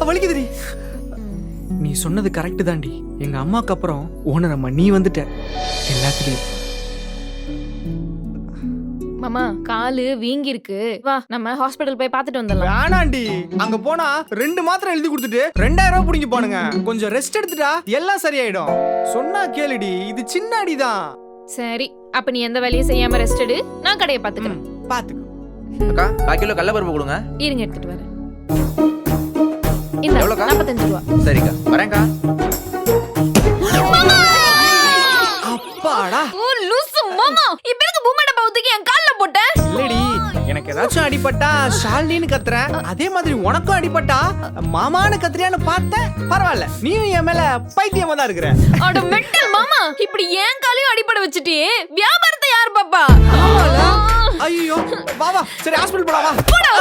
வலிக்குதுடி. நீ சொன்னது கரெக்ட் தாண்டி. எங்க அம்மாக்கு அப்புறம் ஓனரம்மா நீ வந்துட்ட எல்லாத்துலயும். மாமா காலு வீங்கி இருக்கு, வா நம்ம ஹாஸ்பிடல் போய் பார்த்துட்டு வந்துடலாம். வேணாண்டி, அங்க போனா 2 மாத்திரை எழுதி கொடுத்துட்டு 2000 ரூபாய் புடிங்கி போனுங்க. கொஞ்சம் ரெஸ்ட் எடுத்துட்டா எல்லாம் சரியாயிடும். சொன்னா கேளுடி, இது சின்ன அடிதான். சரி, அப்ப நீ எந்த வேலையும் செய்யாம ரெஸ்ட் எடு, நான் கடையை பாத்துக்கிறேன். பாத்துக்கோ. அக்கா 1/4 கிலோ கடலைப்பருப்பு கொடுங்க. இருங்க எடுத்துட்டு வரேன். இந்த எவ்வளவுக்கா? 45 ரூபா. சரிக்கா வரேன்க்கா. அப்பாடா. ஓ லூசு மாமா, இப்ப எதுக்கு பூமாட பவுத்துக்கு என் கால்ல போட்ட? இல்லடி, எனக்கு ஏதாச்சும் அடிபட்டா ஷாலினின்னு கத்துறேன், அதே மாதிரி உனக்கும் அடிபட்டா மாமான்னு கத்துறியான்னு பார்த்தேன். பரவாயில்ல, நீயும் என் மேல பைத்தியமா தான் இருக்கிற. அட மெண்டல் மாமா, இப்படி என் காலையும் அடிபட வச்சுட்டியே, வியாபாரத்தை யார் பாப்பா? ஐயோ, வா வா, சரி ஹாஸ்பிடல் போடா வா. போடா.